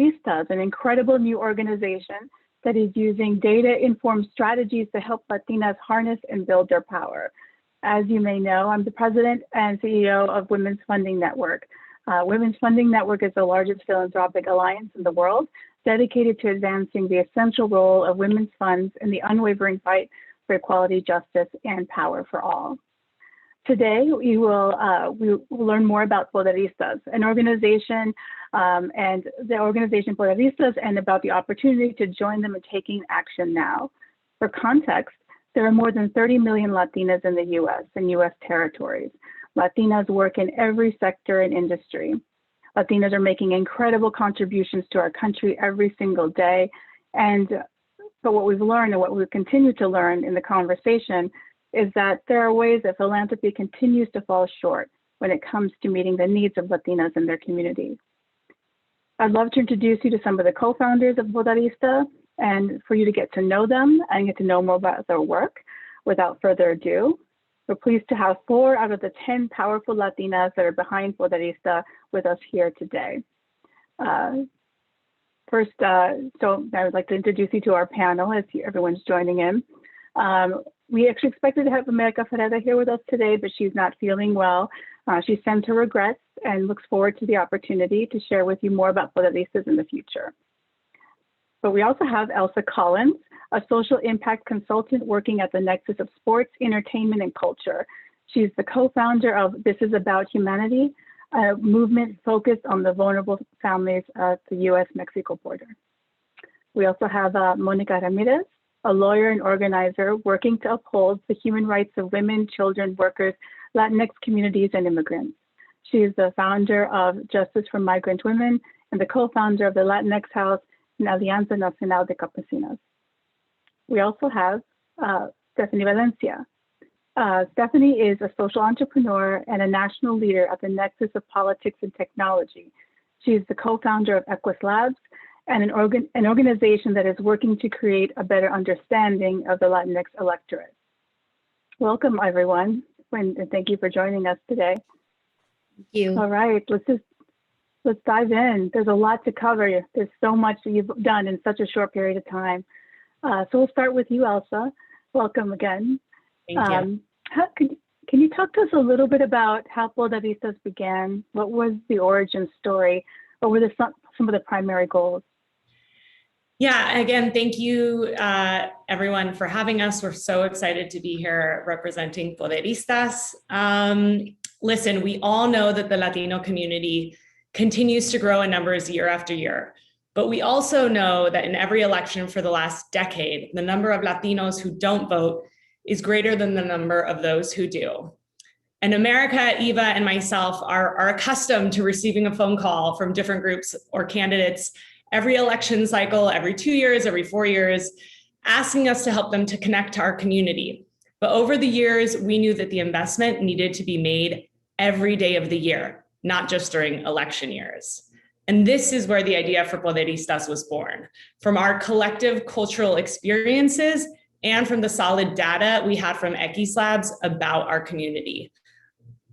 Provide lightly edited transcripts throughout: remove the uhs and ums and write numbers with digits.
Poderistas, an incredible new organization that is using data-informed strategies to help Latinas harness and build their power. As you may know, I'm the president and CEO of Women's Funding Network. Women's Funding Network is the largest philanthropic alliance in the world, dedicated to advancing the essential role of women's funds in the unwavering fight for equality, justice, and power for all. Today, we will learn more about Poderistas, an organization, and the organization Poderistas, and about the opportunity to join them in taking action now. For context, there are more than 30 million Latinas in the US and US territories. Latinas work in every sector and industry. Latinas are making incredible contributions to our country every single day. But what we've learned and what we continue to learn in the conversation is that there are ways that philanthropy continues to fall short when it comes to meeting the needs of Latinas in their communities. I'd love to introduce you to some of the co-founders of Poderista and for you to get to know them and get to know more about their work. Without further ado, we're pleased to have 4 out of the 10 powerful Latinas that are behind Poderista with us here today. First, so I would like to introduce you to our panel as everyone's joining in. We actually expected to have America Ferreira here with us today, but she's not feeling well. She sends her regrets and looks forward to the opportunity to share with you more about Poderistas in the future. But we also have Elsa Collins, a social impact consultant working at the nexus of sports, entertainment, and culture. She's the co-founder of This Is About Humanity, a movement focused on the vulnerable families at the US-Mexico border. We also have Monica Ramirez, a lawyer and organizer working to uphold the human rights of women, children, workers, Latinx communities, and immigrants. She is the founder of Justice for Migrant Women and the co-founder of the Latinx House and Alianza Nacional de Campesinas. We also have Stephanie Valencia. Stephanie is a social entrepreneur and a national leader at the nexus of politics and technology. She is the co-founder of Equus Labs, and an organization that is working to create a better understanding of the Latinx electorate. Welcome, everyone, and thank you for joining us today. Thank you. All right, let's dive in. There's a lot to cover. There's so much that you've done in such a short period of time. So we'll start with you, Elsa. Welcome again. Thank you. Can you talk to us a little bit about how Poderistas began? What was the origin story? What were some of the primary goals? Yeah, again, thank you everyone for having us. We're so excited to be here representing Poderistas. Listen, we all know that the Latino community continues to grow in numbers year after year, but we also know that in every election for the last decade, the number of Latinos who don't vote is greater than the number of those who do. And America, Eva, and myself are accustomed to receiving a phone call from different groups or candidates every election cycle, every 2 years, every 4 years, asking us to help them to connect to our community. But over the years, we knew that the investment needed to be made every day of the year, not just during election years. And this is where the idea for Poderistas was born, from our collective cultural experiences and from the solid data we had from Equus Labs about our community.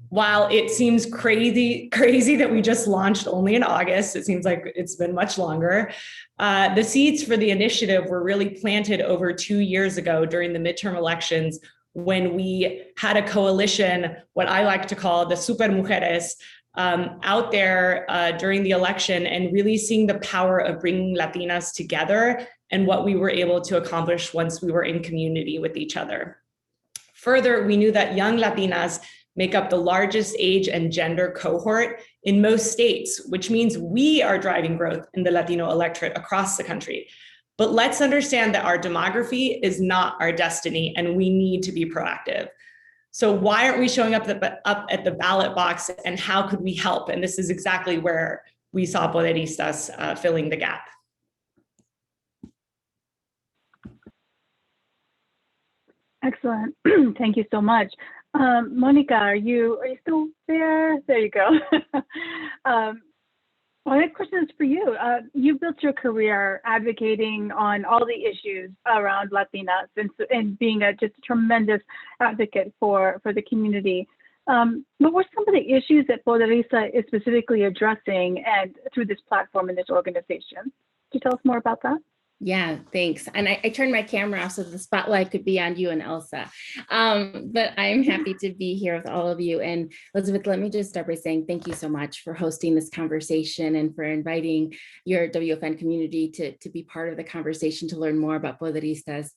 While it seems crazy that we just launched only in August, it seems like it's been much longer. The seeds for the initiative were really planted over 2 years ago during the midterm elections, when we had a coalition, what I like to call the super mujeres, out there during the election, and really seeing the power of bringing Latinas together and what we were able to accomplish once we were in community with each other. Further, we knew that young Latinas make up the largest age and gender cohort in most states, which means we are driving growth in the Latino electorate across the country. But let's understand that our demography is not our destiny, and we need to be proactive. So why aren't we showing up at the ballot box, and how could we help? And this is exactly where we saw Poderistas filling the gap. Excellent. Thank you so much. Monica, are you still there? There you go. My next question is for you. You built your career advocating on all the issues around Latinas and being just a tremendous advocate for the community. What were some of the issues that Poderista is specifically addressing and through this platform and this organization? Could you tell us more about that? Yeah, thanks. And I turned my camera off so the spotlight could be on you and Elsa. But I'm happy to be here with all of you. And Elizabeth, let me just start by saying thank you so much for hosting this conversation and for inviting your WFN community to be part of the conversation to learn more about Poderistas.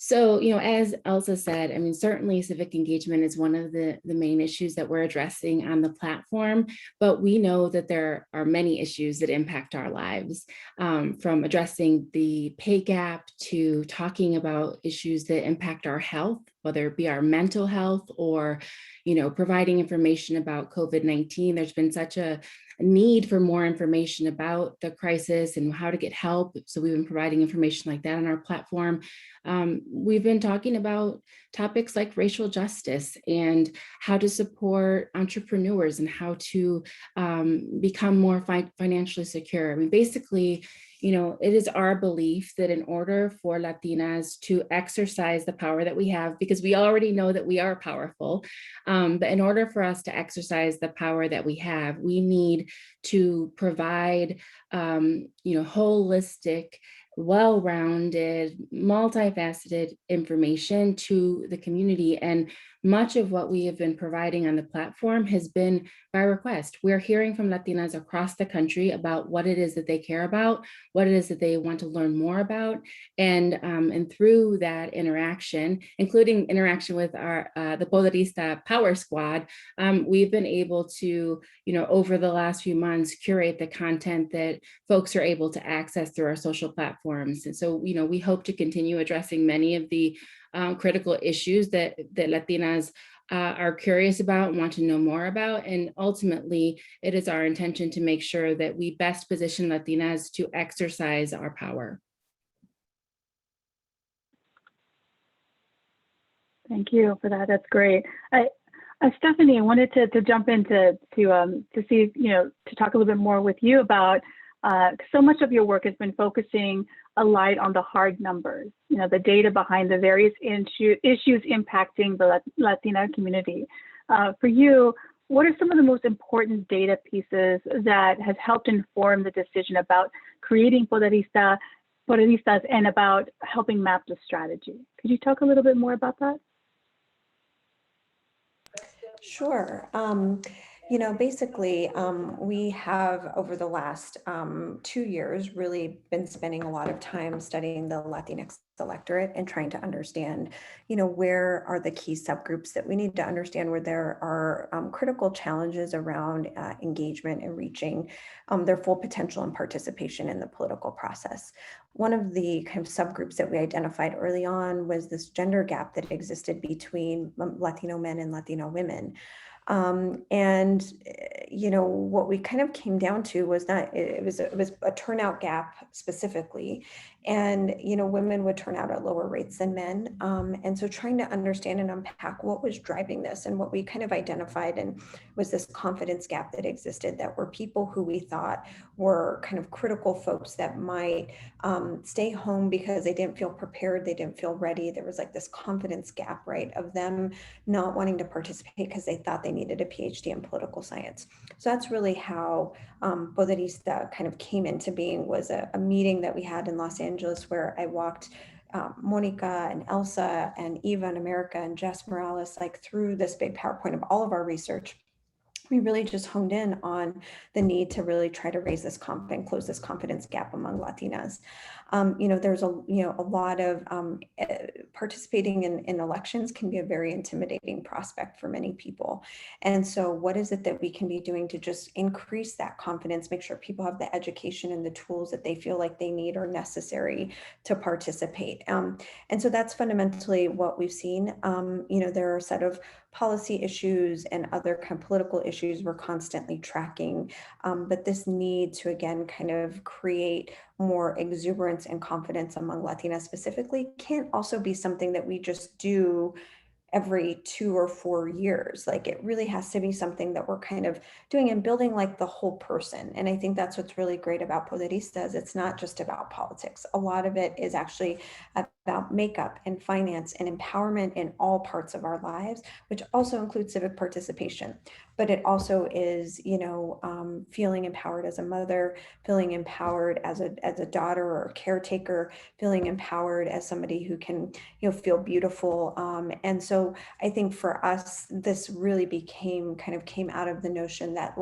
So, as Elsa said, I mean, certainly civic engagement is one of the main issues that we're addressing on the platform, but we know that there are many issues that impact our lives, from addressing the pay gap to talking about issues that impact our health, whether it be our mental health or, providing information about COVID-19. There's been such a need for more information about the crisis and how to get help. So we've been providing information like that on our platform. We've been talking about topics like racial justice and how to support entrepreneurs and how to become more financially secure. I mean, basically, it is our belief that in order for Latinas to exercise the power that we have, because we already know that we are powerful, but in order for us to exercise the power that we have, we need to provide, holistic, well-rounded, multifaceted information to the community. And much of what we have been providing on the platform has been by request. We're hearing from Latinas across the country about what it is that they care about, what it is that they want to learn more about. And through that interaction, including interaction with our the Poderista Power Squad, we've been able to, over the last few months, curate the content that folks are able to access through our social platforms. And so, we hope to continue addressing many of the critical issues that Latinas are curious about and want to know more about. And ultimately, it is our intention to make sure that we best position Latinas to exercise our power. Thank you for that. That's great. Stephanie, I wanted to jump in to see, to talk a little bit more with you about, so much of your work has been focusing a light on the hard numbers, the data behind the various issues impacting the Latina community. For you, what are some of the most important data pieces that has helped inform the decision about creating Poderistas and about helping map the strategy? Could you talk a little bit more about that? Sure. Basically, we have over the last 2 years really been spending a lot of time studying the Latinx electorate and trying to understand, where are the key subgroups that we need to understand, where there are critical challenges around engagement and reaching their full potential and participation in the political process. One of the kind of subgroups that we identified early on was this gender gap that existed between Latino men and Latino women. What we kind of came down to was that it was a turnout gap specifically, and women would turn out at lower rates than men. And so trying to understand and unpack what was driving this, and what we kind of identified and was this confidence gap that existed, that were people who we thought were kind of critical folks that might stay home because they didn't feel prepared, they didn't feel ready. There was like this confidence gap, right, of them not wanting to participate because they thought they needed a PhD in political science. So that's really how Poderista kind of came into being, was a meeting that we had in Los Angeles where I walked Monica and Elsa and Eva and America and Jess Morales through this big PowerPoint of all of our research. We really just honed in on the need to really try to raise this and close this confidence gap among Latinas. There's a lot of participating in elections can be a very intimidating prospect for many people. And so what is it that we can be doing to just increase that confidence, make sure people have the education and the tools that they feel like they need or necessary to participate? And so that's fundamentally what we've seen. There are a set of policy issues and other kind of political issues we're constantly tracking. But this need to, again, kind of create more exuberance and confidence among Latinas specifically can't also be something that we just do every 2 or 4 years. Like, it really has to be something that we're kind of doing and building like the whole person. And I think that's what's really great about Poderistas. It's not just about politics. A lot of it is actually about makeup and finance and empowerment in all parts of our lives, which also includes civic participation. But it also is, feeling empowered as a mother, feeling empowered as a daughter or a caretaker, feeling empowered as somebody who can, feel beautiful. And so I think for us, this really came out of the notion that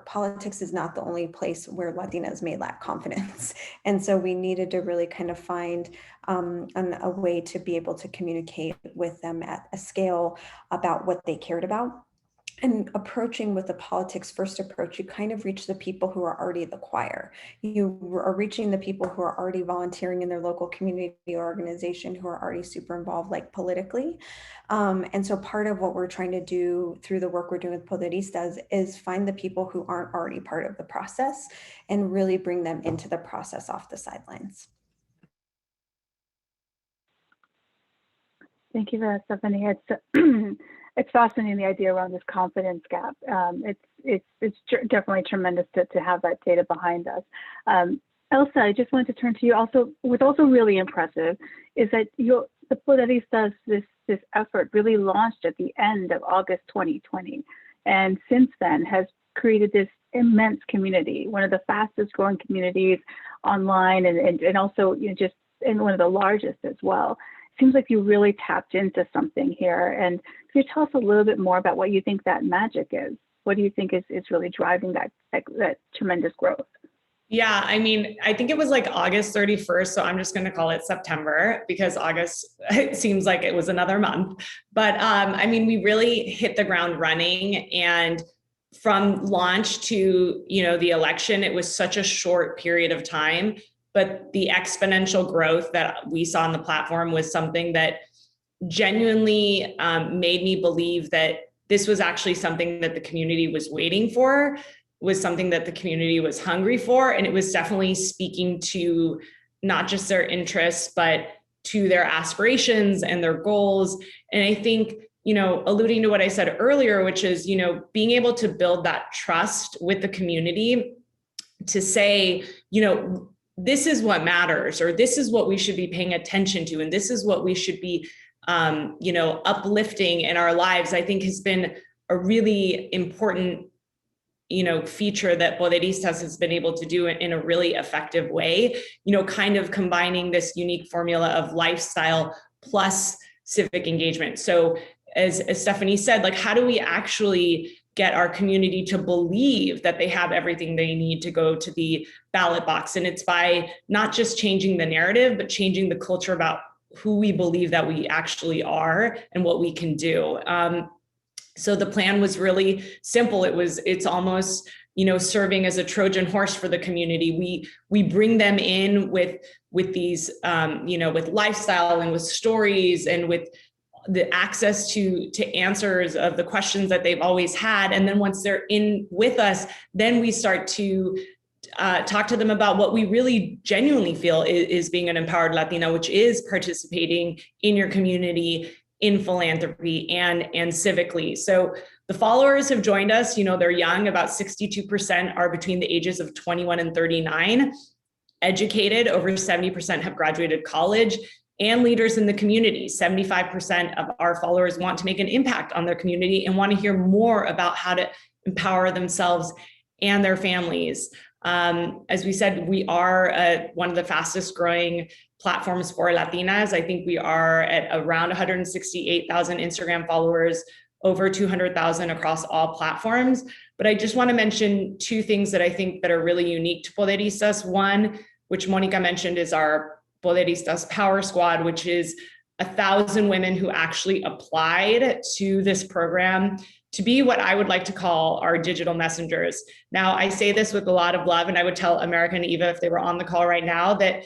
politics is not the only place where Latinas may lack confidence. And so we needed to really kind of find a way to be able to communicate with them at a scale about what they cared about. And approaching with the politics first approach, you kind of reach the people who are already the choir. You are reaching the people who are already volunteering in their local community organization, who are already super involved, like politically. And so part of what we're trying to do through the work we're doing with Poderistas is find the people who aren't already part of the process and really bring them into the process off the sidelines. Thank you for that, Stephanie. It's fascinating, the idea around this confidence gap. It's definitely tremendous to have that data behind us. Elsa, I just wanted to turn to you. Also, what's also really impressive is that the Poderistas, this effort really launched at the end of August 2020, and since then has created this immense community, one of the fastest growing communities online, and also just and one of the largest as well. Seems like you really tapped into something here. And could you tell us a little bit more about what you think that magic is? What do you think is really driving that tremendous growth? Yeah, I mean, I think it was like August 31st, so I'm just going to call it September because August, it seems like it was another month. But I mean, we really hit the ground running, and from launch to, the election, it was such a short period of time. But the exponential growth that we saw on the platform was something that genuinely made me believe that this was actually something that the community was waiting for, was something that the community was hungry for. And it was definitely speaking to not just their interests, but to their aspirations and their goals. And I think, alluding to what I said earlier, which is, being able to build that trust with the community to say, this is what matters, or this is what we should be paying attention to, and this is what we should be, uplifting in our lives, I think has been a really important, feature that Poderistas has been able to do in a really effective way, kind of combining this unique formula of lifestyle plus civic engagement. So as Stephanie said, how do we actually get our community to believe that they have everything they need to go to the ballot box? And it's by not just changing the narrative, but changing the culture about who we believe that we actually are and what we can do. So the plan was really simple. It's almost, serving as a Trojan horse for the community. We bring them in with these, with lifestyle and with stories and with the access to answers of the questions that they've always had. And then once they're in with us, then we start to talk to them about what we really genuinely feel is being an empowered Latina, which is participating in your community, in philanthropy and civically. So the followers have joined us, they're young, about 62% are between the ages of 21 and 39, educated, over 70% have graduated college, and leaders in the community. 75% of our followers want to make an impact on their community and want to hear more about how to empower themselves and their families. As we said, we are one of the fastest growing platforms for Latinas. I think we are at around 168,000 Instagram followers, over 200,000 across all platforms. But I just want to mention two things that I think that are really unique to Poderistas. One, which Monica mentioned, is our Poderistas Power Squad, which is 1,000 women who actually applied to this program to be what I would like to call our digital messengers. Now, I say this with a lot of love, and I would tell America and Eva, if they were on the call right now, that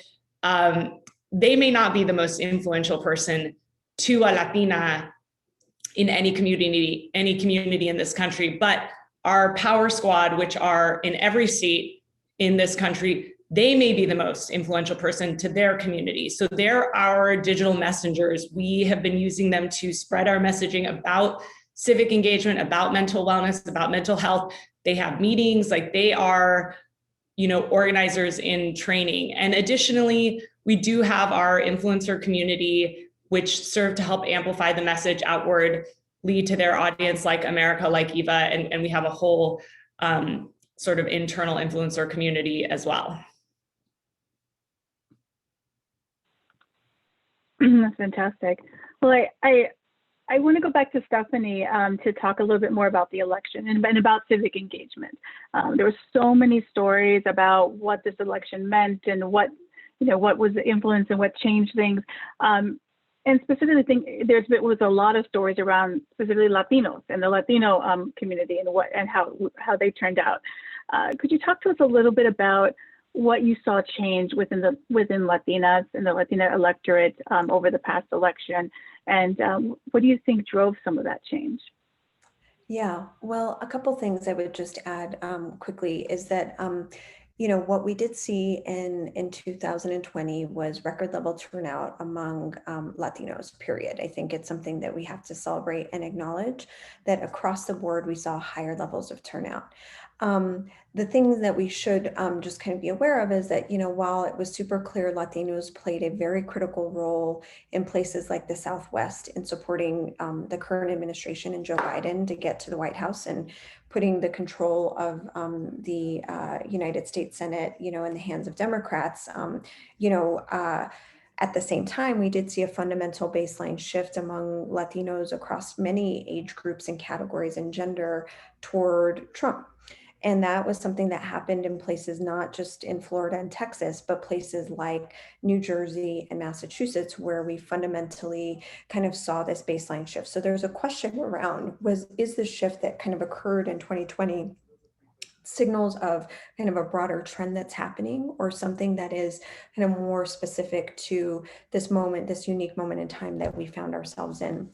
they may not be the most influential person to a Latina in any community in this country, but our Power Squad, which are in every state in this country, they may be the most influential person to their community. So they're our digital messengers. We have been using them to spread our messaging about civic engagement, about mental wellness, about mental health. They have meetings, like they are, organizers in training. And additionally, we do have our influencer community, which serve to help amplify the message outward, lead to their audience, like America, like Eva, and we have a whole sort of internal influencer community as well. That's fantastic. Well, I want to go back to Stephanie to talk a little bit more about the election and about civic engagement. There were so many stories about what this election meant and what was the influence and what changed things. And specifically, was a lot of stories around specifically Latinos and the Latino community and how they turned out. Could you talk to us a little bit about what you saw change within Latinas and the Latina electorate over the past election, and what do you think drove some of that change? Yeah, well, a couple things I would just add quickly is that what we did see in 2020 was record level turnout among Latinos, period. I think it's something that we have to celebrate and acknowledge that across the board, we saw higher levels of turnout. The things that we should just kind of be aware of is that, while it was super clear Latinos played a very critical role in places like the Southwest in supporting the current administration and Joe Biden to get to the White House and putting the control of the United States Senate, in the hands of Democrats, at the same time, we did see a fundamental baseline shift among Latinos across many age groups and categories and gender toward Trump. And that was something that happened in places not just in Florida and Texas, but places like New Jersey and Massachusetts, where we fundamentally kind of saw this baseline shift. So there's a question around, is the shift that kind of occurred in 2020 signals of kind of a broader trend that's happening, or something that is kind of more specific to this moment, this unique moment in time that we found ourselves in?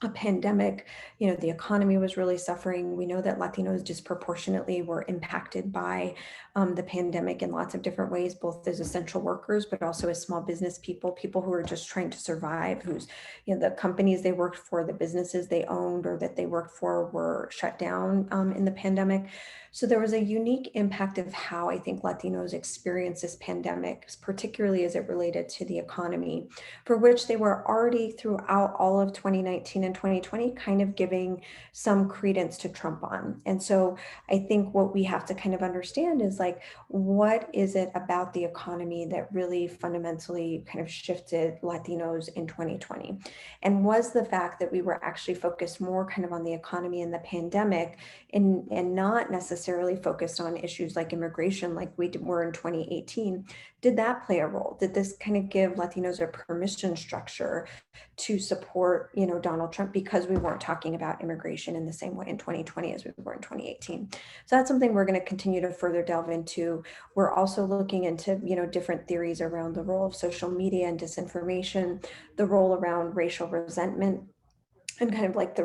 A pandemic, the economy was really suffering. We know that Latinos disproportionately were impacted by the pandemic in lots of different ways, both as essential workers, but also as small business people who are just trying to survive, whose, the companies they worked for, the businesses they owned or that they worked for were shut down in the pandemic. So there was a unique impact of how I think Latinos experienced this pandemic, particularly as it related to the economy, for which they were already throughout all of 2019 and 2020 kind of giving some credence to Trump on. And so I think what we have to kind of understand is like, what is it about the economy that really fundamentally kind of shifted Latinos in 2020? And was the fact that we were actually focused more kind of on the economy and the pandemic and not necessarily focused on issues like immigration like we were in 2018, did that play a role? Did this kind of give Latinos a permission structure to support, Donald Trump, because we weren't talking about immigration in the same way in 2020 as we were in 2018? So that's something we're going to continue to further delve into. We're also looking into, different theories around the role of social media and disinformation, the role around racial resentment, and kind of like the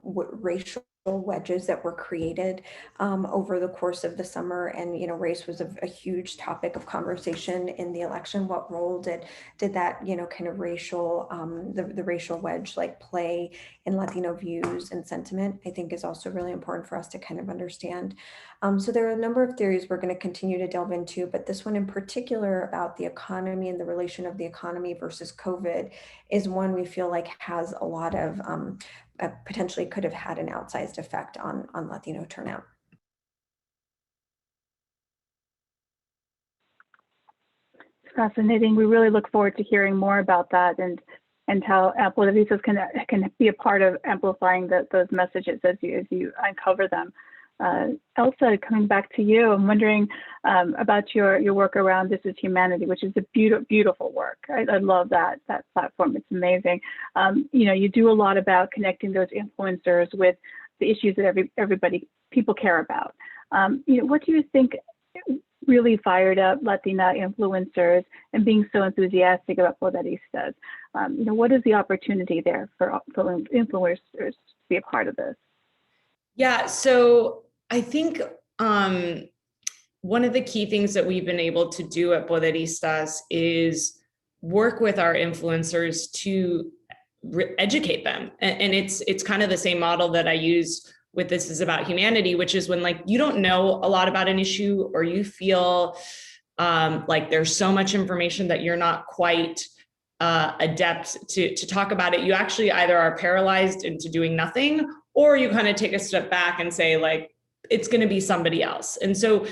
racial wedges that were created over the course of the summer. And, race was a huge topic of conversation in the election. What role did that, kind of racial, the racial wedge like play in Latino views and sentiment, I think is also really important for us to kind of understand. So there are a number of theories we're going to continue to delve into, but this one in particular about the economy and the relation of the economy versus COVID is one we feel like has a lot of potentially could have had an outsized effect on Latino turnout. It's fascinating. We really look forward to hearing more about that and how Poderistas can be a part of amplifying those messages as you uncover them. Elsa, coming back to you, I'm wondering about your work around This Is Humanity, which is a beautiful work. I love that platform. It's amazing. You do a lot about connecting those influencers with the issues that people care about. What do you think really fired up Latina influencers and being so enthusiastic about Poderistas? What is the opportunity there for influencers to be a part of this? Yeah, so I think one of the key things that we've been able to do at Poderistas is work with our influencers to educate them. And it's kind of the same model that I use with This Is About Humanity, which is when like you don't know a lot about an issue, or you feel like there's so much information that you're not quite adept to talk about it. You actually either are paralyzed into doing nothing, or you kind of take a step back and say like, it's going to be somebody else. And so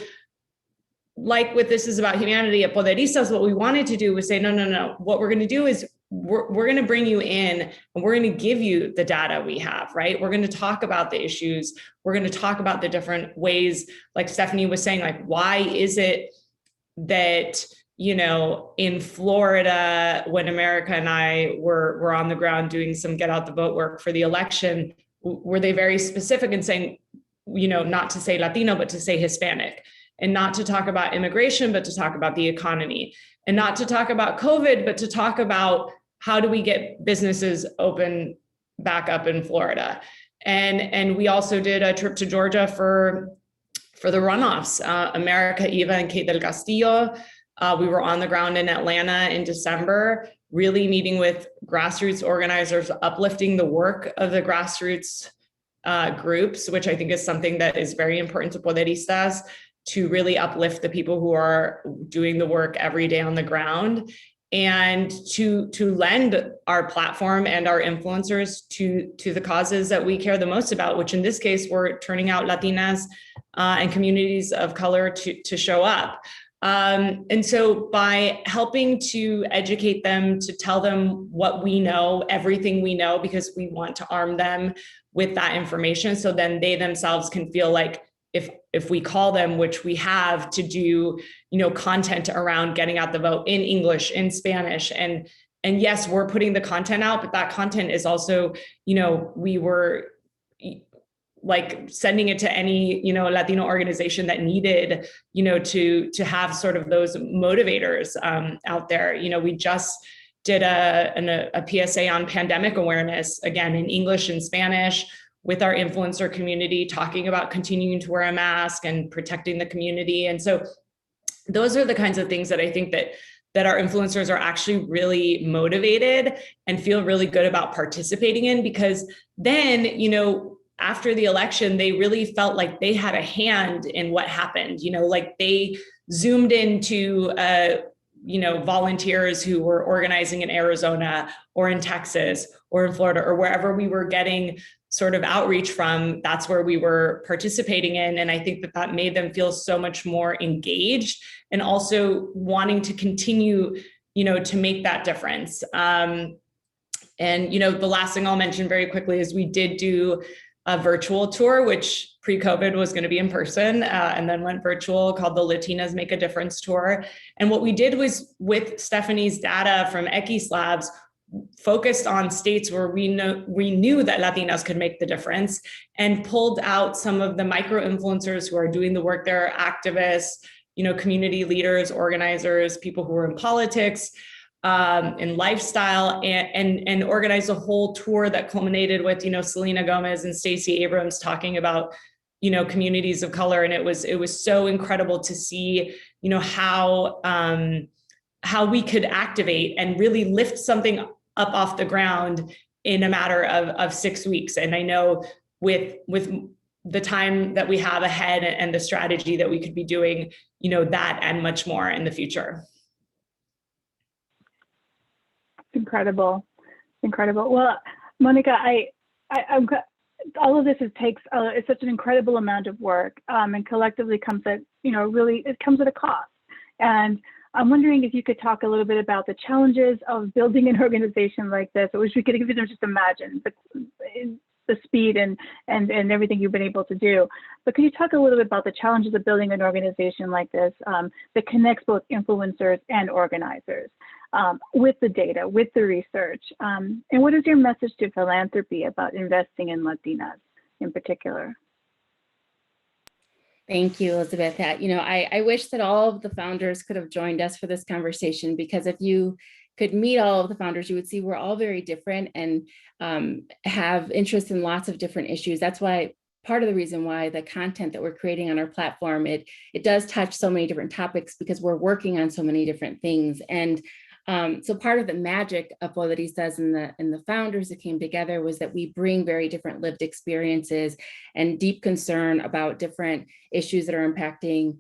like with This Is About Humanity at Poderistas, what we wanted to do was say, no. What we're going to do is we're going to bring you in and we're going to give you the data we have, right? We're going to talk about the issues. We're going to talk about the different ways, like Stephanie was saying, like, why is it that, you know, in Florida, when America and I were on the ground doing some get out the vote work for the election, were they very specific in saying, you know, not to say Latino, but to say Hispanic, and not to talk about immigration, but to talk about the economy, and not to talk about COVID, but to talk about how do we get businesses open back up in Florida. And we also did a trip to Georgia for the runoffs, America, Eva, and Kate del Castillo. We were on the ground in Atlanta in December, really meeting with grassroots organizers, uplifting the work of the grassroots groups, which I think is something that is very important to Poderistas, to really uplift the people who are doing the work every day on the ground, and to lend our platform and our influencers to the causes that we care the most about, which in this case, we're turning out Latinas and communities of color to show up. And so by helping to educate them, to tell them what we know, everything we know, because we want to arm them with that information, so then they themselves can feel like if we call them, which we have, to do, you know, content around getting out the vote in English, in Spanish, and yes, we're putting the content out, but that content is also, you know, we were like sending it to any, you know, Latino organization that needed, you know, to have sort of those motivators out there. You know, we just did a PSA on pandemic awareness, again, in English and Spanish, with our influencer community, talking about continuing to wear a mask and protecting the community. And so those are the kinds of things that I think that our influencers are actually really motivated and feel really good about participating in, because then, you know, after the election, they really felt like they had a hand in what happened. You know, like they zoomed into, you know, volunteers who were organizing in Arizona or in Texas or in Florida or wherever we were getting sort of outreach from. That's where we were participating in. And I think that made them feel so much more engaged, and also wanting to continue, you know, to make that difference. And, you know, the last thing I'll mention very quickly is we did do a virtual tour, which pre-COVID was going to be in person, and then went virtual, called the Latinas Make a Difference tour. And what we did was, with Stephanie's data from X Labs, focused on states where we knew that Latinas could make the difference, and pulled out some of the micro influencers who are doing the work there, activists, you know, community leaders, organizers, people who are in politics, in lifestyle, and organized a whole tour that culminated with, you know, Selena Gomez and Stacey Abrams talking about, you know, communities of color. And it was so incredible to see, you know, how we could activate and really lift something up off the ground in a matter of 6 weeks. And I know with the time that we have ahead and the strategy that we could be doing, you know, that and much more in the future. Incredible. Well, Monica, I'm all of this takes it's such an incredible amount of work, and collectively comes at, you know, really, it comes at a cost. And I'm wondering if you could talk a little bit about the challenges of building an organization like this. I wish we could even just imagine the speed and everything you've been able to do. But could you talk a little bit about the challenges of building an organization like this that connects both influencers and organizers, with the data, with the research? And what is your message to philanthropy about investing in Latinas in particular? Thank you, Elizabeth. You know, I wish that all of the founders could have joined us for this conversation, because if you could meet all of the founders, you would see we're all very different and have interest in lots of different issues. That's why part of the reason why the content that we're creating on our platform, it does touch so many different topics because we're working on so many different things. And so part of the magic of Poderistas and the founders that came together was that we bring very different lived experiences and deep concern about different issues that are impacting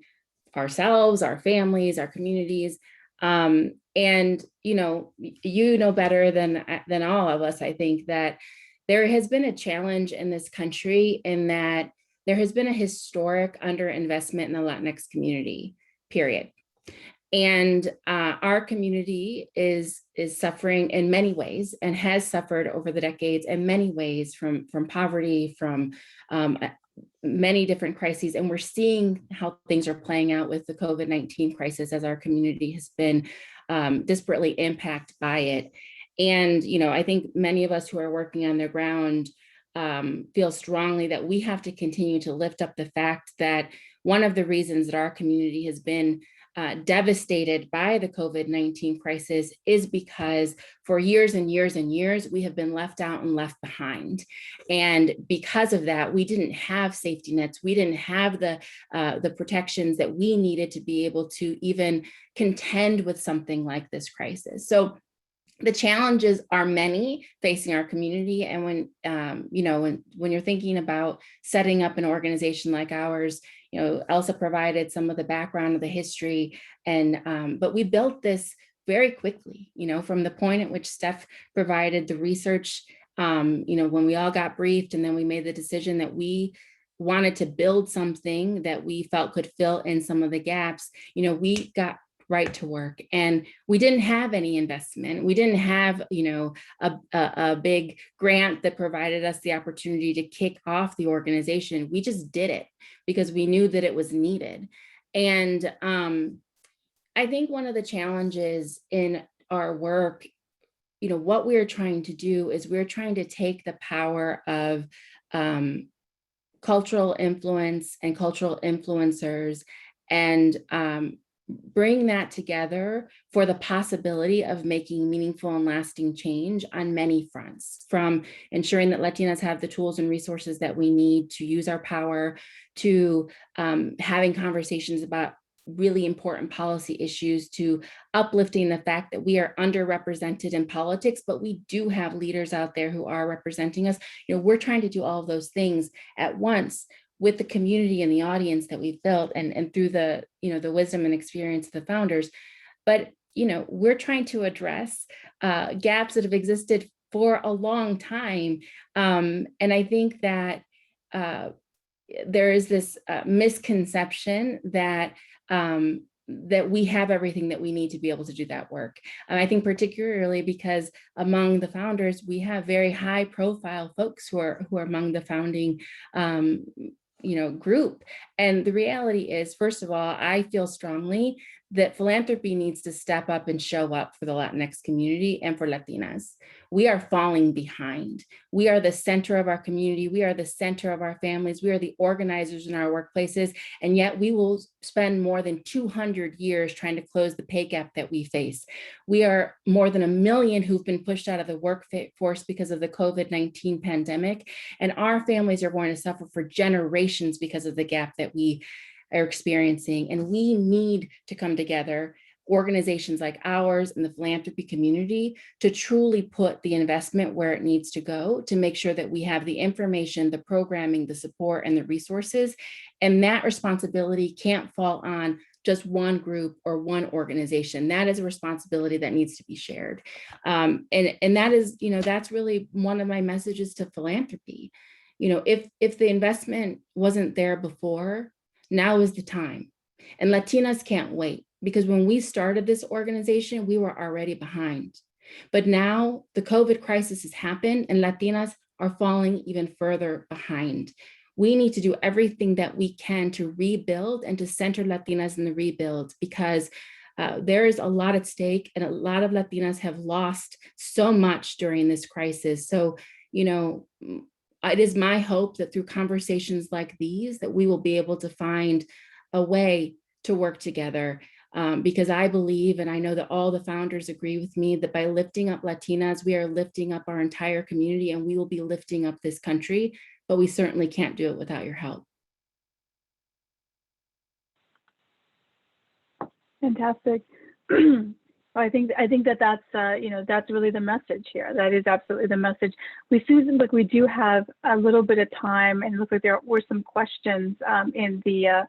ourselves, our families, our communities. And you know better than all of us, I think, that there has been a challenge in this country in that there has been a historic underinvestment in the Latinx community, period. And our community is suffering in many ways and has suffered over the decades in many ways from poverty, from many different crises. And we're seeing how things are playing out with the COVID-19 crisis as our community has been disparately impacted by it. And, I think many of us who are working on the ground feel strongly that we have to continue to lift up the fact that one of the reasons that our community has been devastated by the COVID-19 crisis is because for years and years and years, we have been left out and left behind. And because of that, we didn't have safety nets. We didn't have the protections that we needed to be able to even contend with something like this crisis. So the challenges are many facing our community. And when you're thinking about setting up an organization like ours, Elsa provided some of the background of the history, but we built this very quickly, from the point at which Steph provided the research, when we all got briefed, and then we made the decision that we wanted to build something that we felt could fill in some of the gaps. We got right to work, and we didn't have any investment. We didn't have, a big grant that provided us the opportunity to kick off the organization. We just did it because we knew that it was needed. And I think one of the challenges in our work, what we're trying to do is we're trying to take the power of cultural influence and cultural influencers and bring that together for the possibility of making meaningful and lasting change on many fronts, from ensuring that Latinas have the tools and resources that we need to use our power, to having conversations about really important policy issues, to uplifting the fact that we are underrepresented in politics, but we do have leaders out there who are representing us. We're trying to do all of those things at once with the community and the audience that we've built, and through the wisdom and experience of the founders. But, we're trying to address gaps that have existed for a long time. And I think that there is this misconception that we have everything that we need to be able to do that work. And I think particularly because among the founders, we have very high profile folks who are among the founding group. And the reality is, first of all, I feel strongly that philanthropy needs to step up and show up for the Latinx community and for Latinas. We are falling behind. We are the center of our community. We are the center of our families. We are the organizers in our workplaces. And yet we will spend more than 200 years trying to close the pay gap that we face. We are more than 1 million who've been pushed out of the workforce because of the COVID-19 pandemic. And our families are going to suffer for generations because of the gap that we are experiencing. And we need to come together, organizations like ours and the philanthropy community, to truly put the investment where it needs to go, to make sure that we have the information, the programming, the support, and the resources. And that responsibility can't fall on just one group or one organization. That is a responsibility that needs to be shared. And that is, that's really one of my messages to philanthropy. If the investment wasn't there before, now is the time. And Latinas can't wait, because when we started this organization, we were already behind. But now the COVID crisis has happened and Latinas are falling even further behind. We need to do everything that we can to rebuild and to center Latinas in the rebuild, because there is a lot at stake, and a lot of Latinas have lost so much during this crisis. So, it is my hope that through conversations like these, that we will be able to find a way to work together, because I believe, and I know that all the founders agree with me, that by lifting up Latinas, we are lifting up our entire community, and we will be lifting up this country but we certainly can't do it without your help. Fantastic. I think that's that's really the message here. That is absolutely the message. We see, look, we do have a little bit of time, and it looks like there were some questions in the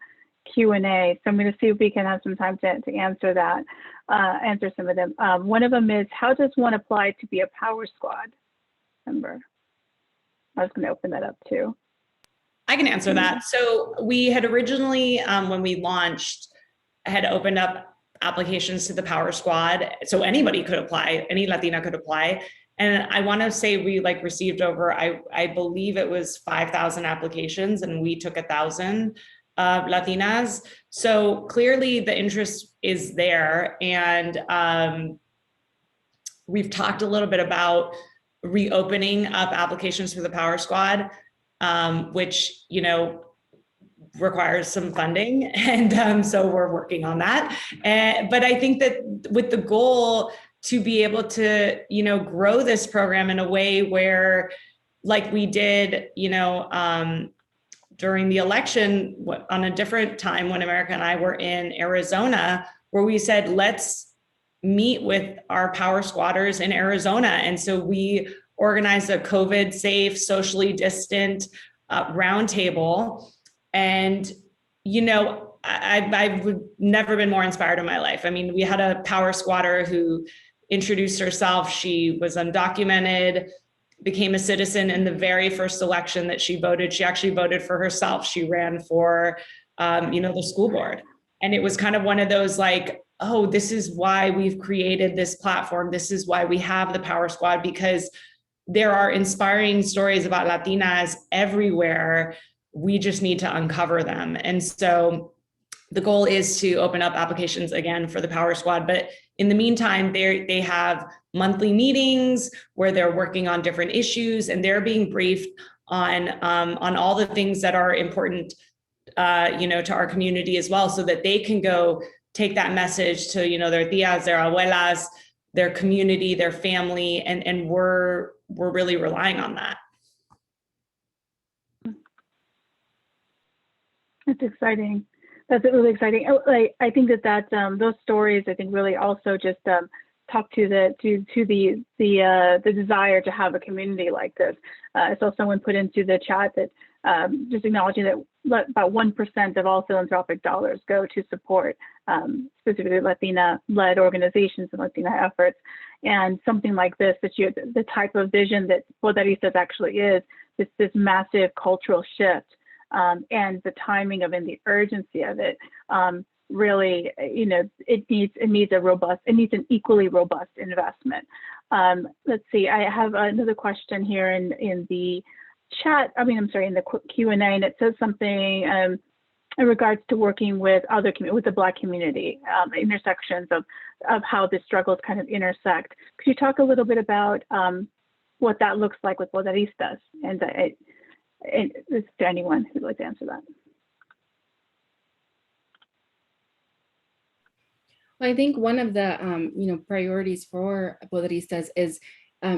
Q&A. So I'm going to see if we can have some time to answer that, answer some of them. One of them is, how does one apply to be a Power Squad member? I was going to open that up too. I can answer that. So we had originally, when we launched, had opened up applications to the Power Squad. So anybody could apply, any Latina could apply. And I want to say we received over, I believe it was 5,000 applications, and we took 1,000 Latinas. So clearly the interest is there. And we've talked a little bit about reopening up applications for the Power Squad, which, requires some funding. And so we're working on that. But I think that with the goal to be able to, grow this program in a way where, like we did, during the election on a different time when America and I were in Arizona, where we said, let's meet with our Power Squatters in Arizona. And so we organized a COVID safe, socially distant roundtable. And, I've never been more inspired in my life. I mean, we had a Power Squatter who introduced herself. She was undocumented, became a citizen in the very first election that she voted. She actually voted for herself. She ran for, the school board. And it was kind of one of those oh, this is why we've created this platform. This is why we have the Power Squad, because there are inspiring stories about Latinas everywhere. We just need to uncover them. And so the goal is to open up applications again for the Power Squad. But in the meantime, they have monthly meetings where they're working on different issues, and they're being briefed on all the things that are important, to our community as well, so that they can go take that message to, their tias, their abuelas, their community, their family, and we're really relying on that. That's exciting. That's really exciting. I think that those stories, I think, really also just talk to the desire to have a community like this. I saw someone put into the chat that just acknowledging that about 1% of all philanthropic dollars go to support specifically Latina-led organizations and Latina efforts. And something like this, the type of vision that Poderistas actually is, this massive cultural shift. And the timing of and the urgency of it, really, it needs an equally robust investment. Let's see, I have another question here in the chat. In the Q&A, and it says something in regards to working with the Black community, intersections of how the struggles kind of intersect. Could you talk a little bit about what that looks like with Poderistas? And is there anyone who'd like to answer that? Well, I think one of the priorities for Poderistas is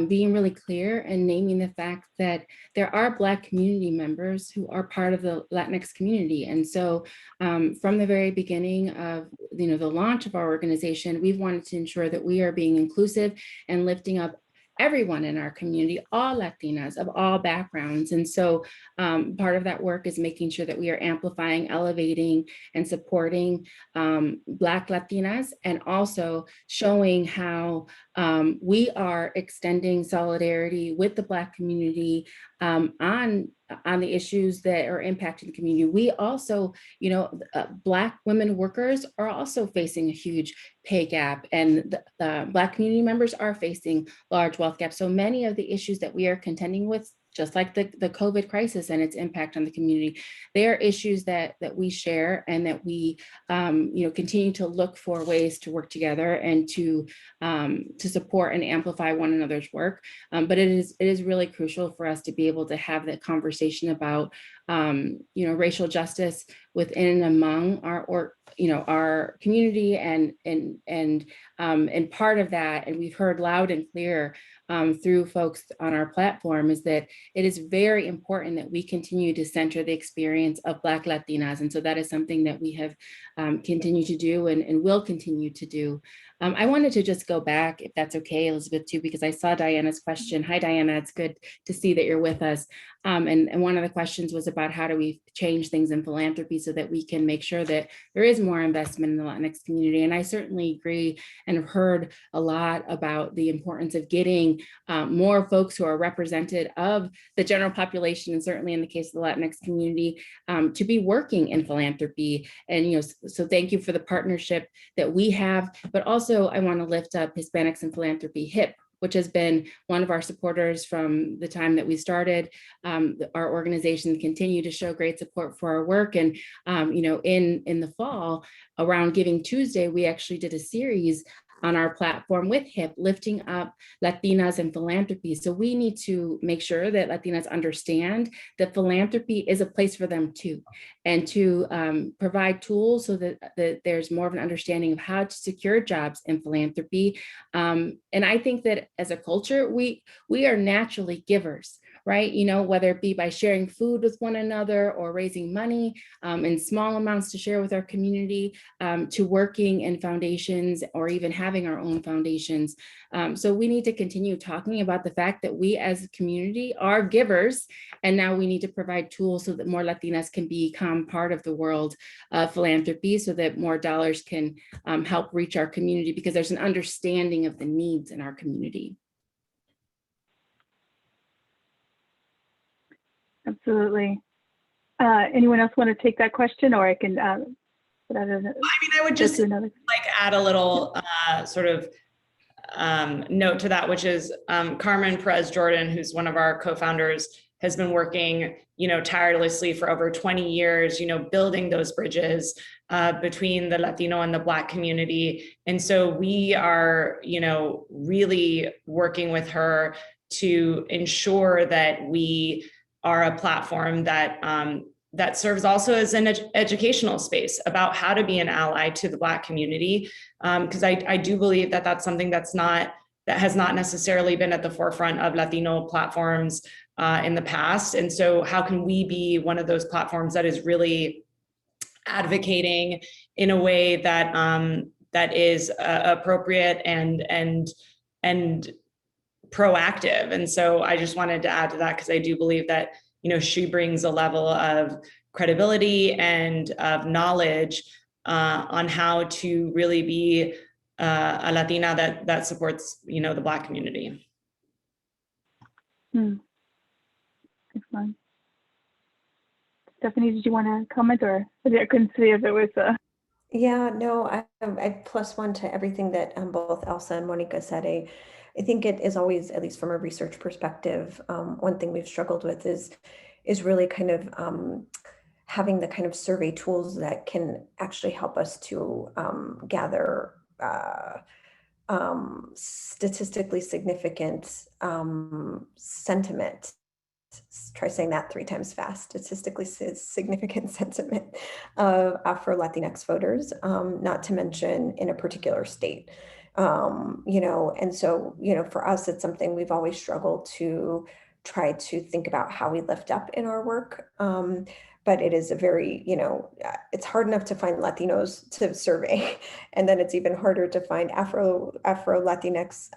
being really clear and naming the fact that there are Black community members who are part of the Latinx community. And so from the very beginning of the launch of our organization, we've wanted to ensure that we are being inclusive and lifting up everyone in our community, all Latinas of all backgrounds. And so part of that work is making sure that we are amplifying, elevating, and supporting Black Latinas, and also showing how we are extending solidarity with the Black community on the issues that are impacting the community. We also, Black women workers are also facing a huge pay gap, and the Black community members are facing large wealth gaps. So many of the issues that we are contending with, just like the COVID crisis and its impact on the community, they are issues that we share, and that we continue to look for ways to work together and to support and amplify one another's work. But it is really crucial for us to be able to have that conversation about racial justice within and among our community, and part of that, and we've heard loud and clear through folks on our platform, is that it is very important that we continue to center the experience of Black Latinas. And so that is something that we have continued to do and will continue to do. I wanted to just go back, if that's okay, Elizabeth, too, because I saw Diana's question. Hi, Diana, it's good to see that you're with us. And one of the questions was about how do we change things in philanthropy so that we can make sure that there is more investment in the Latinx community. And I certainly agree and have heard a lot about the importance of getting more folks who are represented of the general population, and certainly in the case of the Latinx community, to be working in philanthropy. And so thank you for the partnership that we have, but also I want to lift up Hispanics in Philanthropy, HIP, which has been one of our supporters from the time that we started. Our organizations continue to show great support for our work. And in the fall, around Giving Tuesday, we actually did a series on our platform with HIP, lifting up Latinas and philanthropy. So we need to make sure that Latinas understand that philanthropy is a place for them too, and to provide tools so that there's more of an understanding of how to secure jobs in philanthropy. And I think that as a culture, we are naturally givers, right? Whether it be by sharing food with one another or raising money in small amounts to share with our community, to working in foundations or even having our own foundations. So we need to continue talking about the fact that we as a community are givers, and now we need to provide tools so that more Latinas can become part of the world of philanthropy, so that more dollars can help reach our community, because there's an understanding of the needs in our community. Absolutely. Anyone else want to take that question, or I can I would just add a little sort of note to that, which is Carmen Perez Jordan, who's one of our co-founders, has been working, tirelessly for over 20 years, building those bridges between the Latino and the Black community. And so we are, really working with her to ensure that we are a platform that that serves also as an educational space about how to be an ally to the Black community. Because I do believe that that's something that has not necessarily been at the forefront of Latino platforms in the past. And so how can we be one of those platforms that is really advocating in a way that that is appropriate and proactive? And so I just wanted to add to that, because I do believe that, she brings a level of credibility and of knowledge on how to really be a Latina that supports, the Black community. Excellent. Stephanie, did you want to comment, or I couldn't see if it was Yeah, no, I plus one to everything that both Elsa and Monica said. I think it is always, at least from a research perspective, one thing we've struggled with is really kind of having the kind of survey tools that can actually help us to gather statistically significant sentiment. Try saying that 3 times fast. Statistically significant sentiment of Afro-Latinx voters, not to mention in a particular state. And so, for us, it's something we've always struggled to try to think about how we lift up in our work. But it is a very, it's hard enough to find Latinos to survey, and then it's even harder to find Afro-Latinx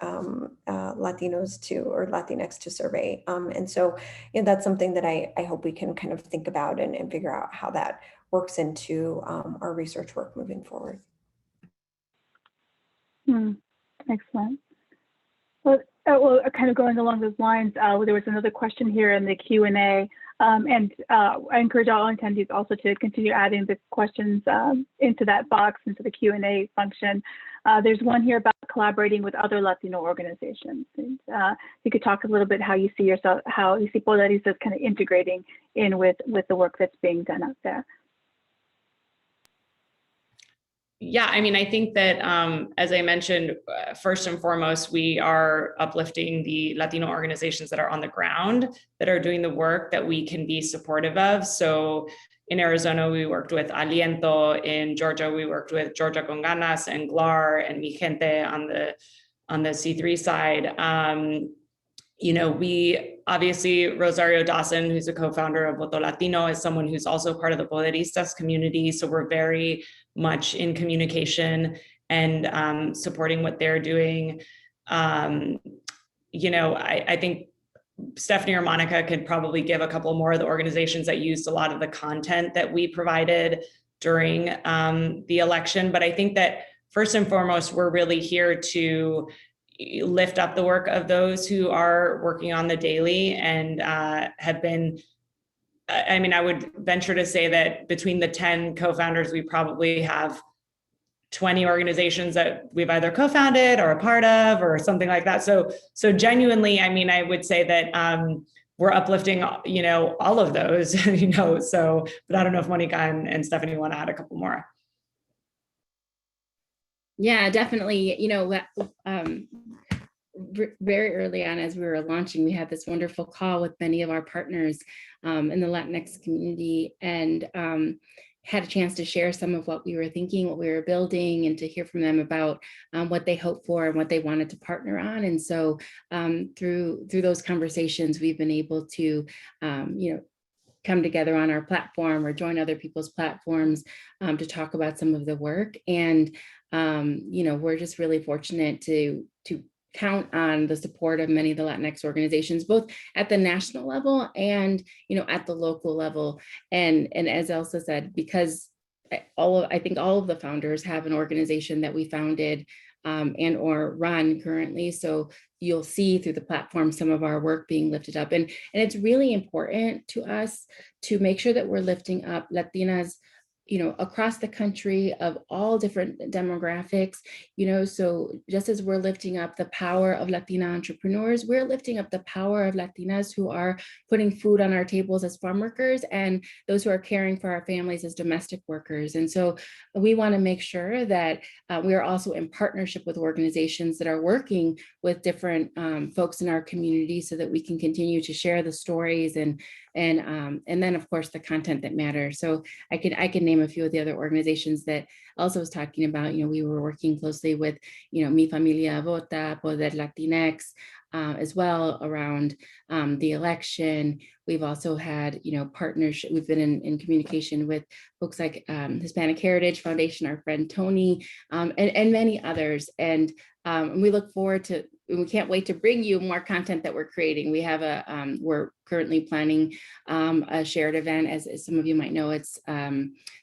Latinos to, or Latinx to survey. And so, that's something that I hope we can kind of think about and figure out how that works into our research work moving forward. Excellent. Well, kind of going along those lines, there was another question here in the Q&A, and I encourage all attendees also to continue adding the questions into that box, into the Q&A function. There's one here about collaborating with other Latino organizations. And, you could talk a little bit how you see Poderistas kind of integrating in with the work that's being done out there. Yeah, I think that, as I mentioned, first and foremost, we are uplifting the Latino organizations that are on the ground, that are doing the work that we can be supportive of. So In Arizona, we worked with Aliento. In Georgia, we worked with Georgia Con Ganas and GLAR and Mi Gente on the C3 side. You know, we obviously, Rosario Dawson, who's a co-founder of Voto Latino, is someone who's also part of the Poderistas community. So we're very much in communication and supporting what they're doing. You know, I think Stephanie or Monica could probably give a couple more of the organizations that used a lot of the content that we provided during the election. But I think that first and foremost, we're really here to lift up the work of those who are working on the daily and have been, I mean, I would venture to say that between the 10 co-founders, we probably have 20 organizations that we've either co-founded or a part of or something like that. So genuinely, I mean, I would say that we're uplifting, you know, all of those, you know, so, but I don't know if Monica and Stephanie want to add a couple more. Yeah, definitely. You know, very early on as we were launching, we had this wonderful call with many of our partners in the Latinx community, and had a chance to share some of what we were thinking, what we were building, and to hear from them about what they hoped for and what they wanted to partner on. And so through those conversations, we've been able to, you know, come together on our platform or join other people's platforms to talk about some of the work. And, you know, we're just really fortunate to count on the support of many of the Latinx organizations, both at the national level and, you know, at the local level. And as Elsa said, because I think all of the founders have an organization that we founded and or run currently. So you'll see through the platform some of our work being lifted up. And it's really important to us to make sure that we're lifting up Latinas, you know, across the country of all different demographics, you know, so just as we're lifting up the power of Latina entrepreneurs, we're lifting up the power of Latinas who are putting food on our tables as farm workers and those who are caring for our families as domestic workers. And so we want to make sure that we are also in partnership with organizations that are working with different folks in our community so that we can continue to share the stories and then of course the content that matters. So I can name a few of the other organizations that also was talking about. You know, we were working closely with, you know, Mi Familia Vota, Poder Latinx, as well around the election. We've also had, you know, partnership. We've been in communication with folks like Hispanic Heritage Foundation, our friend Tony, and many others. And we look forward to, we can't wait to bring you more content that we're creating. We have we're currently planning a shared event, as some of you might know. It's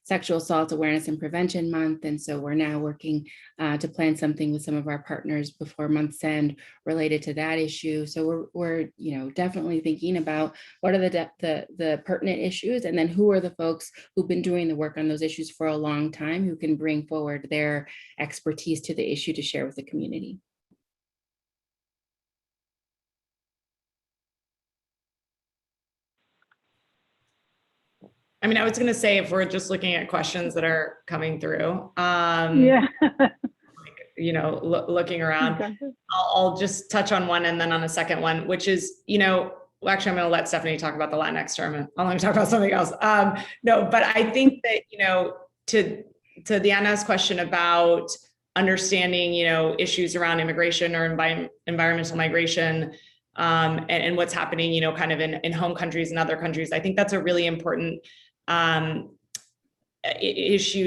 Sexual Assault Awareness and Prevention Month. And so we're now working to plan something with some of our partners before month's end related to that issue. So we're you know, definitely thinking about what are the pertinent issues, and then who are the folks who've been doing the work on those issues for a long time, who can bring forward their expertise to the issue to share with the community. I mean, I was going to say, if we're just looking at questions that are coming through, Yeah. you know, looking around, Okay. I'll just touch on one and then on a second one, which is, you know, well, actually, I'm going to let Stephanie talk about the Latinx term. I'm going to talk about something else. No, but I think that, you know, to Diana's question about understanding, you know, issues around immigration or environmental migration, and what's happening, you know, kind of in home countries and other countries, I think that's a really important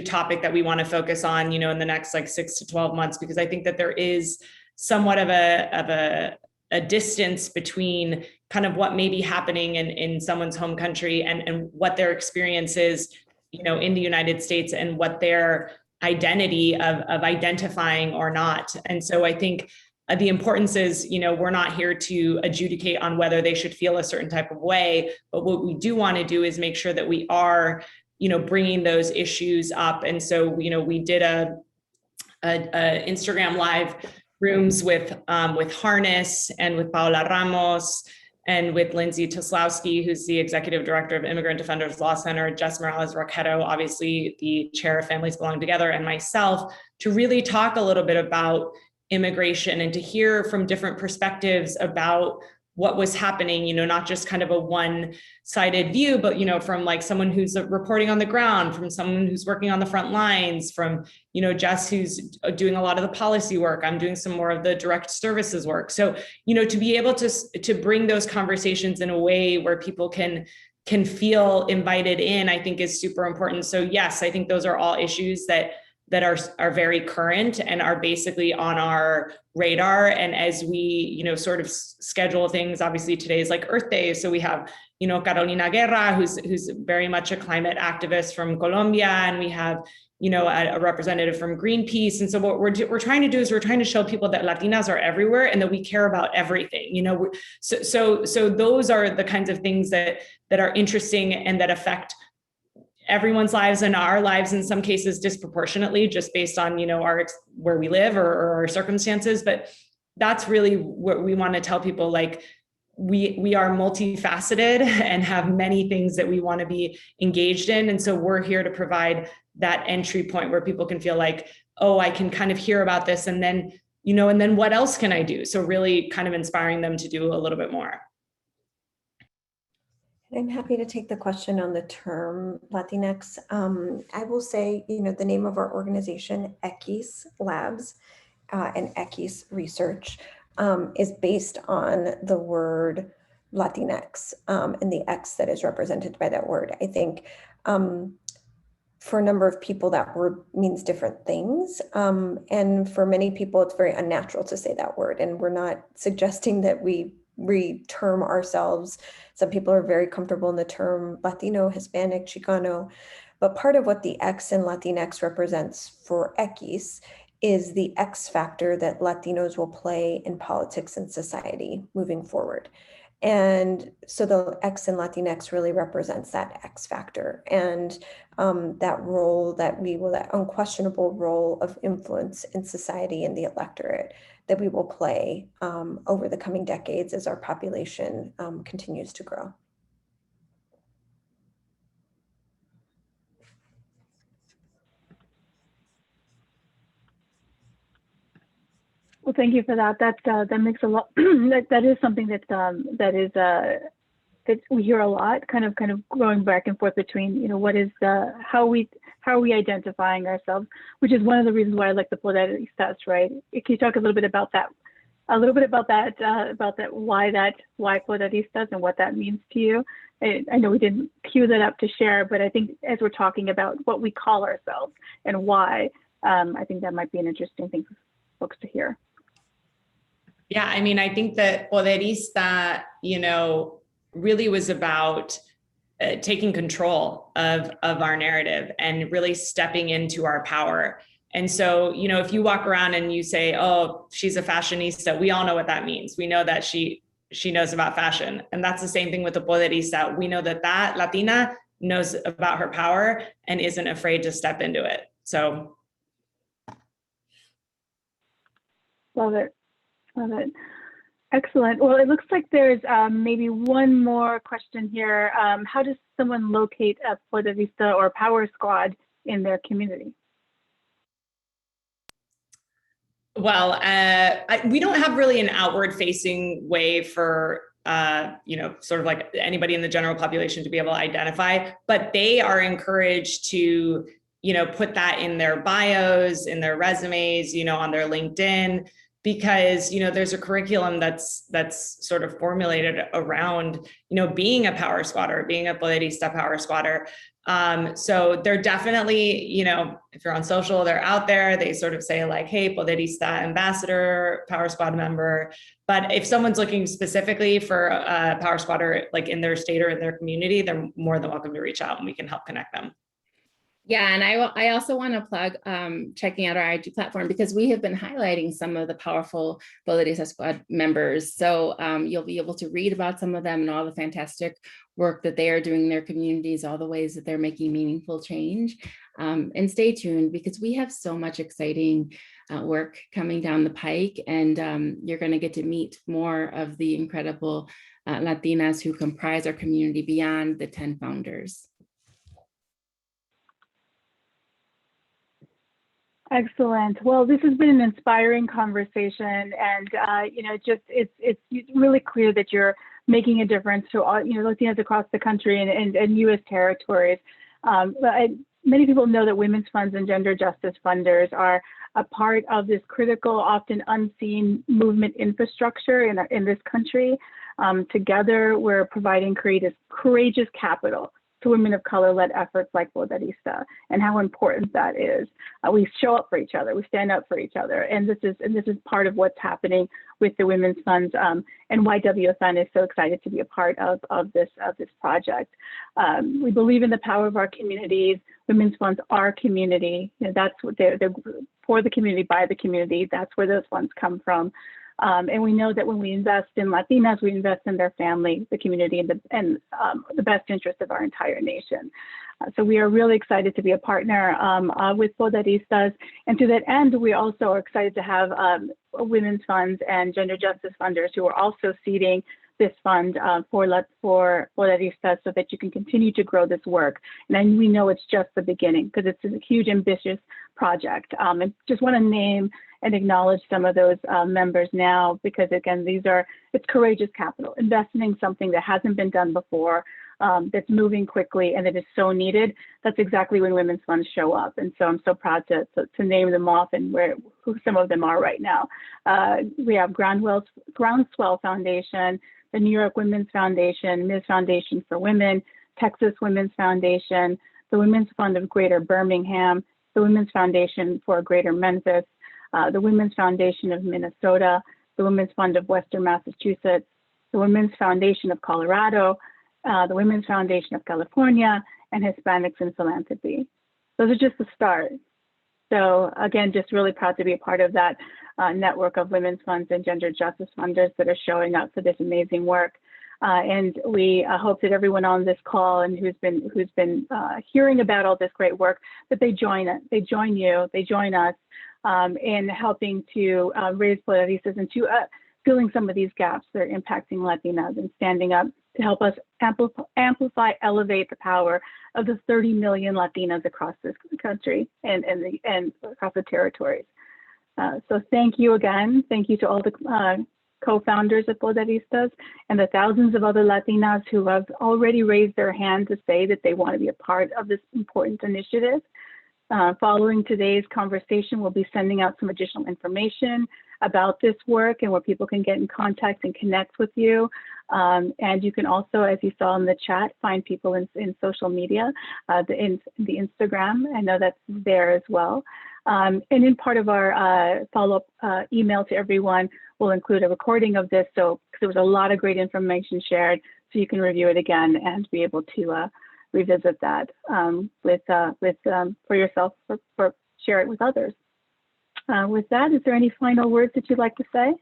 topic that we want to focus on, you know, in the next like 6 to 12 months, because I think that there is somewhat of a distance between kind of what may be happening in someone's home country and what their experience is, you know, in the United States, and what their identity of identifying or not. And so I think the importance is, you know, we're not here to adjudicate on whether they should feel a certain type of way, but what we do want to do is make sure that we are, you know, bringing those issues up. And so, you know, we did a Instagram live rooms with Harness and with Paola Ramos and with Lindsay Toslowski, who's the executive director of Immigrant Defenders Law Center, Jess Morales Roquetto, obviously the chair of Families Belong Together, and myself, to really talk a little bit about immigration and to hear from different perspectives about what was happening, not just kind of a one-sided view, but, from like someone who's reporting on the ground, from someone who's working on the front lines, from, Jess, who's doing a lot of the policy work. I'm doing some more of the direct services work. So, to be able to bring those conversations in a way where people can feel invited in, I think is super important. So yes, I think those are all issues that are very current and are basically on our radar. And as we, sort of schedule things, obviously today is like Earth Day. So we have, Carolina Guerra, who's very much a climate activist from Colombia. And we have, a representative from Greenpeace. And so what we're trying to do is we're trying to show people that Latinas are everywhere and that we care about everything, so those are the kinds of things that are interesting and that affect everyone's lives and our lives in some cases disproportionately, just based on, where we live or our circumstances. But that's really what we want to tell people. Like, we are multifaceted and have many things that we want to be engaged in. And so we're here to provide that entry point where people can feel like, oh, I can kind of hear about this. And then, and then what else can I do? So really kind of inspiring them to do a little bit more. I'm happy to take the question on the term Latinx. I will say, the name of our organization, X Labs and X Research, is based on the word Latinx and the X that is represented by that word. I think for a number of people, that word means different things. And for many people, it's very unnatural to say that word. And we're not suggesting that we re-term ourselves. Some people are very comfortable in the term Latino, Hispanic, Chicano, but part of what the X in Latinx represents for X is the X factor that Latinos will play in politics and society moving forward. And so the X in Latinx really represents that X factor and that role that unquestionable role of influence in society and the electorate that we will play over the coming decades as our population continues to grow. Well, thank you for that. That makes a lot. that is something that we hear a lot. Kind of going back and forth between what is how are we identifying ourselves, which is one of the reasons why I like the Poderistas, right? Can you talk a little bit about that? Why Poderistas and what that means to you? I know we didn't cue that up to share, but I think as we're talking about what we call ourselves and why, I think that might be an interesting thing for folks to hear. Yeah, I mean, I think that Poderista, really was about taking control of our narrative and really stepping into our power. And so, if you walk around and you say, oh, she's a fashionista, we all know what that means. We know that she knows about fashion. And that's the same thing with the Poderista. We know that Latina knows about her power and isn't afraid to step into it. So. Love it. Excellent. Well, it looks like there's maybe one more question here. How does someone locate a Poderista or Power Squad in their community? Well, we don't have really an outward-facing way for sort of like anybody in the general population to be able to identify, but they are encouraged to, put that in their bios, in their resumes, on their LinkedIn. Because, there's a curriculum that's sort of formulated around, being a power squatter, being a Poderista power squatter. So they're definitely, if you're on social, they're out there. They sort of say like, hey, Poderista ambassador, power squad member. But if someone's looking specifically for a power squatter, like in their state or in their community, they're more than welcome to reach out and we can help connect them. Yeah, and I also want to plug checking out our IG platform because we have been highlighting some of the powerful Poderista Squad members. So you'll be able to read about some of them and all the fantastic work that they are doing in their communities, all the ways that they're making meaningful change. And stay tuned because we have so much exciting work coming down the pike, and you're going to get to meet more of the incredible Latinas who comprise our community beyond the 10 founders. Excellent. Well, this has been an inspiring conversation, and it's really clear that you're making a difference to all Latinas across the country and U.S. territories. Many people know that women's funds and gender justice funders are a part of this critical, often unseen movement infrastructure in this country. Together, we're providing courageous capital to women of color-led efforts like Poderista, and how important that is. We show up for each other, we stand up for each other, and this is part of what's happening with the Women's Funds, and why WFN is so excited to be a part of this project. We believe in the power of our communities. Women's Funds are community. That's what they're for the community, by the community. That's where those funds come from. And we know that when we invest in Latinas, we invest in their family, the community, and the best interest of our entire nation. So we are really excited to be a partner with Poderistas. And to that end, we also are excited to have women's funds and gender justice funders who are also seeding this fund for Poderistas, so that you can continue to grow this work. And we know it's just the beginning, because it's a huge, ambitious project. I just want to name and acknowledge some of those members now, because again, it's courageous capital, investing in something that hasn't been done before, that's moving quickly, and that is so needed. That's exactly when women's funds show up. And so I'm so proud to name them off and who some of them are right now. We have Groundswell Foundation, the New York Women's Foundation, Ms. Foundation for Women, Texas Women's Foundation, the Women's Fund of Greater Birmingham, the Women's Foundation for Greater Memphis, the Women's Foundation of Minnesota, the Women's Fund of Western Massachusetts, the Women's Foundation of Colorado, the Women's Foundation of California, and Hispanics in Philanthropy. Those are just the start. So again, just really proud to be a part of that network of women's funds and gender justice funders that are showing up for this amazing work. And we hope that everyone on this call and who's been hearing about all this great work, that they join us in helping to raise Poderistas and to filling some of these gaps that are impacting Latinas, and standing up to help us amplify, elevate the power of the 30 million Latinas across this country and across the territories. So thank you again. Thank you to all the co-founders of Poderistas and the thousands of other Latinas who have already raised their hand to say that they want to be a part of this important initiative. Following today's conversation, we'll be sending out some additional information about this work and where people can get in contact and connect with you. And you can also, as you saw in the chat, find people in social media, the Instagram. I know that's there as well. And in part of our follow-up email to everyone, we'll include a recording of this. So there was a lot of great information shared, so you can review it again and be able to revisit that for yourself, for share it with others. With that, is there any final words that you'd like to say?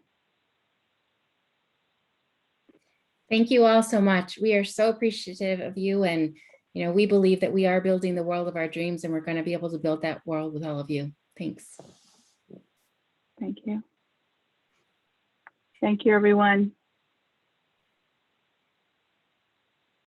Thank you all so much. We are so appreciative of you, and we believe that we are building the world of our dreams, and we're going to be able to build that world with all of you. Thanks. Thank you. Thank you, everyone.